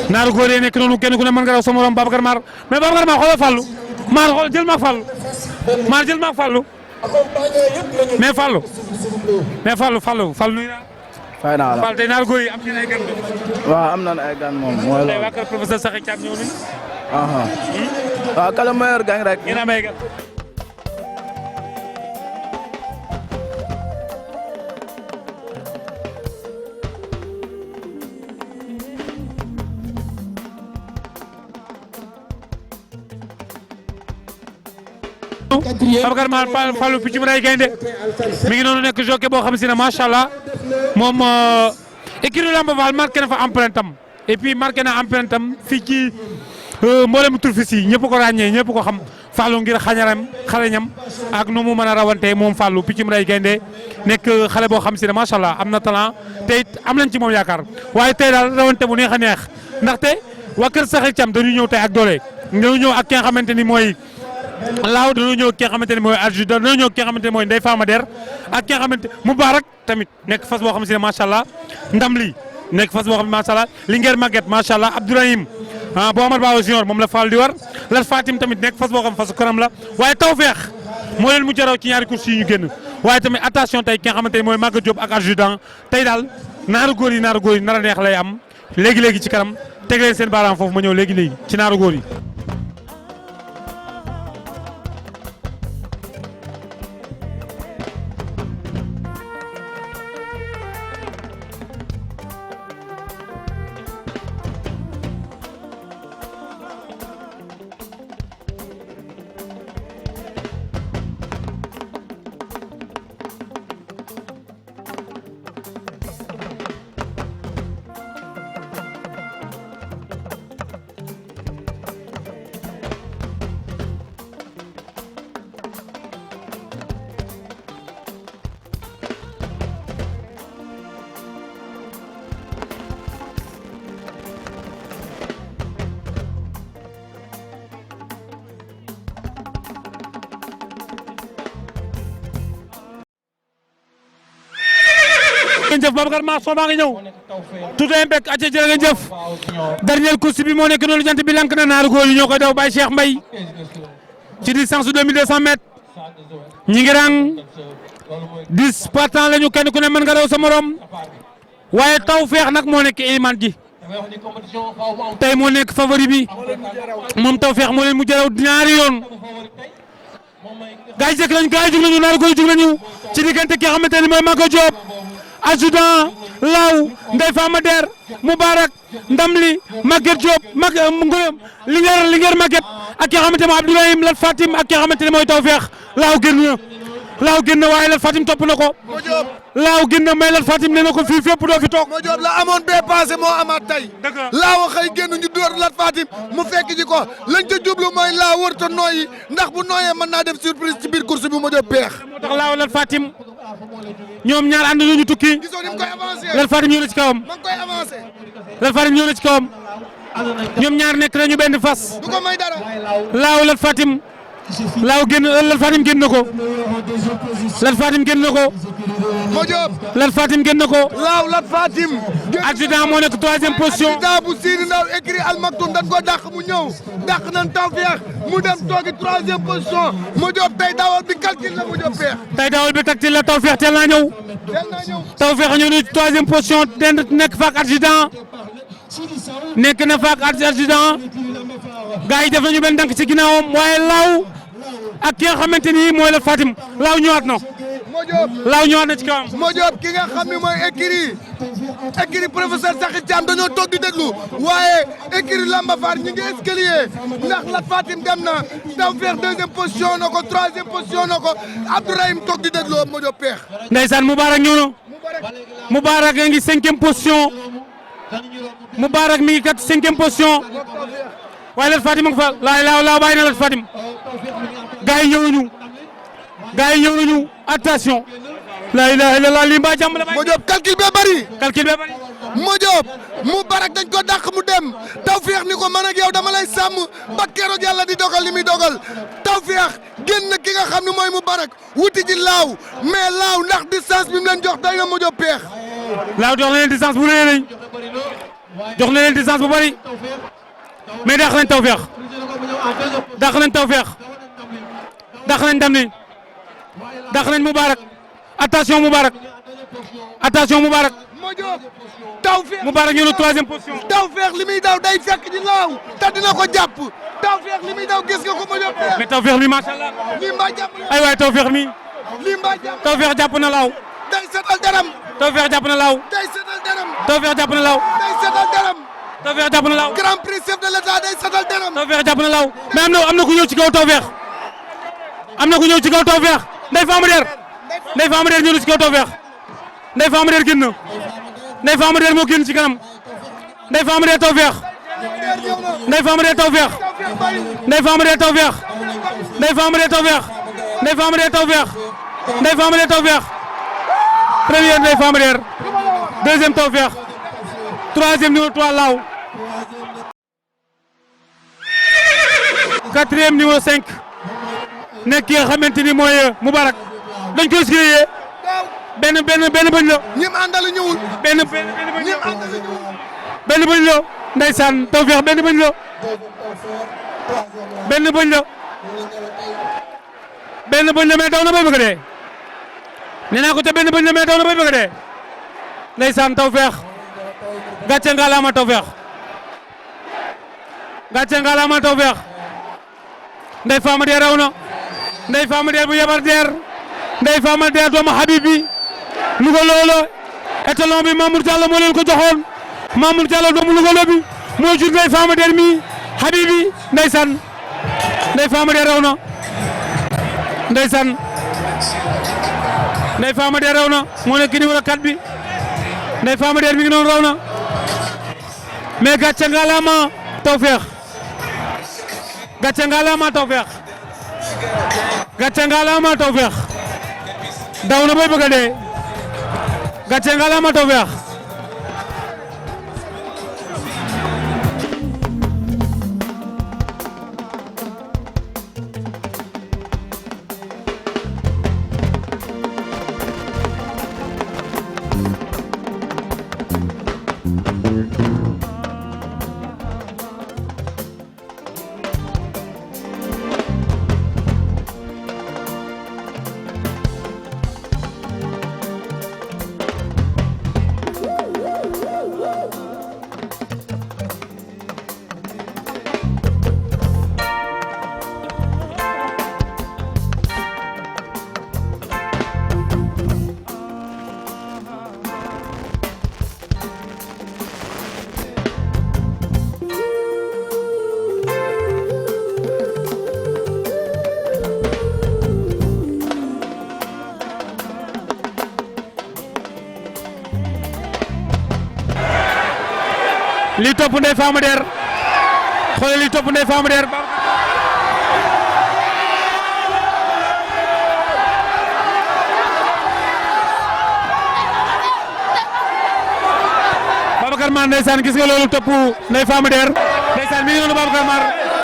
naaru góor yi nekk noonu kenn ku ne mën nga raw sa morom Babacar Mar mais Babacar Mar xoolal Fallou Mar xool jël maag Fallou Mar jël maag Fallou mais Fallou nuyu naa. fay naa la Fallou tey naaru góor yi am nañu ay gan. waaw am nañu ay gan moom mooy loolu. tey waa kër professeur Sakhi Thiam ñëw nañu. waaw kala meilleur gang rek. ngeen am ay gan. Babacar Mar Fallou Picc Mbaye Gaynde mi ngi noonu nekk jockey boo xam si ne macha allah moom écurie Lamb Fall marqué na fa empreinte am et puis marqué na empreinte am fii ci mboolem turfis yi ñëpp ko ràññee ñëpp ko xam Fallou ngir xarañam ak nu mu mën a rawante moom Fallou Picc Mbaye Gaynde nekk xale boo xam si ne macha allah am na talent te it am nañ ci moom yaakaar waaye tey daal rawante bu neex a neex ndaxte waa kër Sakhi Thiam dañuy ñëw tey ak doole dañu ñëw ak ki nga xamante ni mooy. laaw dañoo ñëw ki nga xamante ne mooy adjudant dañoo ñëw ki nga xamante ne mooy Ndeye Fama Der ak ki nga xamante Moubarak tamit nekk fas boo xam si ne macha allah ndam lii nekk fas boo xam ne macha allah Linguère Maguette macha allah Abdourahim boo Omar Ba Junior moom la Fall di war Lat Fatim tamit nekk fas boo xam fasu kanam la waaye Tawfekh moo leen mu jaraw ci ñaari courses yi ñu génn waaye tamit attention tey ki nga xamante ne mooy Maga Diop ak adjudant tey daal naaru góor yi nar a neex lay am léegi-léegi ci kanam teg leen seen baaraam foofu ma ñëw léegi-léegi ci naaru góor yi. jëf Babacar Mar soo maa ngi ñëw tout impec acca jërë ngeen jëf dernière course bi moo nekk noonu jant bi lank na naaru góor yi ñoo koy daw Baye Cheikh Mbaye ci distance su 2200 mètres ñi ngi rang 10 partants lañu kenn ku ne mën nga daw sa morom waaye Tawfekh nag moo nekk Elimane ji tey moo nekk favori bi moom Tawfekh moo leen mu jaraw ñaari yoon gaay jëkk nañu gaay jug nañu naaru góor yi jug nañu ci diggante ki nga xamante ne mooy Maga Diop adjudant Law Ndeye Fama Der Moubarak Ndamli Maguette Diop Linguère Maguette ak ki nga xamante ne mooy Abdourahim Lat Fatim ak ki nga xamante ne mooy Tawfekh Law génn na waaye Lat Fatim topp na ko Law génn na mais Lat Fatim nee na ko fii fépp doo fi toog. Mo Diop la amoon bee passé moo amaat tey. Laaw xëy génn ñu door Lat Fatim mu fekk ji ko lañ ca jublu mooy Laaw wër ta nooyi ndax bu nooyee mën naa def surprise ci biir course bi Mo Diop peex. moo tax Laaw Lat Fatim ñoom ñaar ànd nañu tukki. gisoo ni mu koy avancé. Lat Fatim ñëw na ci kawam. ma ngi koy avancé. Lat Fatim ñëw na ci kawam. ñoom ñaar nekk nañu benn fas. du ko may dara. Laaw Lat Fatim. Laaw génn Lat Fatim génn na ko. Lat Fatim génn na ko. Mo Diop. Lat Fatim génn na ko. Laaw Lat Fatim. adjudant moo nekk troisième position. adjudant bu Sidi Ndaw écrit Al Maktoum dañ ko dàq mu ñëw dàq nañ Tawfekh mu dem toogi troisième position Mo Diop tey dawal bi calcul la Mo Diop peex. tey dawal bi calcul la Tawfekh teel naa ñëw. Tawfekh ñëw na troisième position nekk faak adjudant nekk na faak adjudant gars yi def nañu benn dank ci ginnaawam waaye Laaw ak ki nga xamante ni mooy Lat Fatim Laaw ñëwaat na. Mo Diop Laaw ñëwaat na ci kawam. Mo Diop ki nga xam ne mooy écurie professeur Sakhi Thiam dañoo toog di déglu waaye écurie Lamba Fall ñi ngi escalier ndax Lat Fatim dem na Tawfekh deuxième position na ko troisième position na ko Abdourahim toog di déglu Mo Diop peex. Ndeysaan Moubarak ñëw na. Moubarak a ngi cinquième position. Moubarak mi ngi kat cinquième position. waaye Lat Fatim a ngi fa Laaw bàyyi na Lat Fatim. gars yi ñëw nañu attention. la ilaha illallah lii mbaa jàmm la. Mo Diop calcul bee bari. Mo Diop Moubarak dañ ko dàq mu dem Tawfekh ni ko man ak yow dama lay sàmm ba keroog yàlla di dogal li muy dogal Tawfekh génn ki nga xam ne mooy Moubarak wuti ji Laaw mais Laaw ndax distance bi mu leen jox day na Mo Diop peex. Laaw jox na leen distance bu rëy lañ jox na leen distance bu bari mais dàq nañ Tawfekh dàq nañ Tawfekh dàq nañ ndam ni dàq nañ Moubarak attention Moubarak Mojo Tawfekh Moubarak ñëw na 3e position. Tawfekh li muy daw day fekk di laaw te dina ko jàpp Tawfekh li muy daw gis nga ko Mojo. mais Tawfekh mi macha allah. lii mbaa jàpp na ay waay Tawfekh mi. lii mbaa jàpp Tawfekh jàpp na laaw. day setal deram. Tawfekh jàpp na laaw. day setal deram. Tawfekh jàpp na laaw. day setal deram. Tawfekh jàpp na laaw. Grand Prix chef de l'État day setal deram. Tawfekh jàpp na laaw mais am na ku ñëw ci kaw Tawfekh. am na ku ñëw ci kaw Tawfekh Ndeye Fama Der ñëw na ci kaw Tawfekh Ndeye Fama Der génn Ndeye Fama Der moo génn ci kanam Ndeye Fama Der Tawfekh Ndeye Fama Der Tawfekh Ndeye Fama Der Tawfekh Ndeye Fama Der Tawfekh Ndeye Fama Der Tawfekh Ndeye Fama Der Tawfekh première Ndeye Fama Der deuxième Tawfekh troisième numéro 3 Law quatrième numéro 5 nekk ki nga xamante ni mooy Moubarak dañ koy siyee benn bëñ la. ñim àndal ñëwul. benn bëñ la ndeysaan Tawfekh benn bëñ la mais daw na bay bëgg a dee nee naa ko te benn bëñ la mais daw na bay bëgg a dee ndeysaan Tawfekh gàcce ngalaama Tawfekh Ndeye Fama Der raw na Ndeye Fama Der bu yabar Der Ndeye Fama Der doomu Habib bi Louga loolo étalon bi Mamour Diallo moo leen ko joxoon Mamour Diallo doomu Louga lo bi moo jur Ndeye Fama Der mi Habib bi ndeysaan Ndeye Fama Der raw na ndeysaan Ndeye Fama Der raw na moo nekk numéro 4 bi Ndeye Fama Der mi ngi noonu raw na mais gàcce ngalaama Tawfekh gàcce ngalaama Tawfekh daw na bay bëgg a dee gàcce ngalaama Tawfekh li topp Ndeye Fama Der xoolal li topp Ndeye Fama Der Babacar Mar ndeysaan gis nga loolu topp Ndeye Fama Der ndeysaan mi ngi noonu Babacar Mar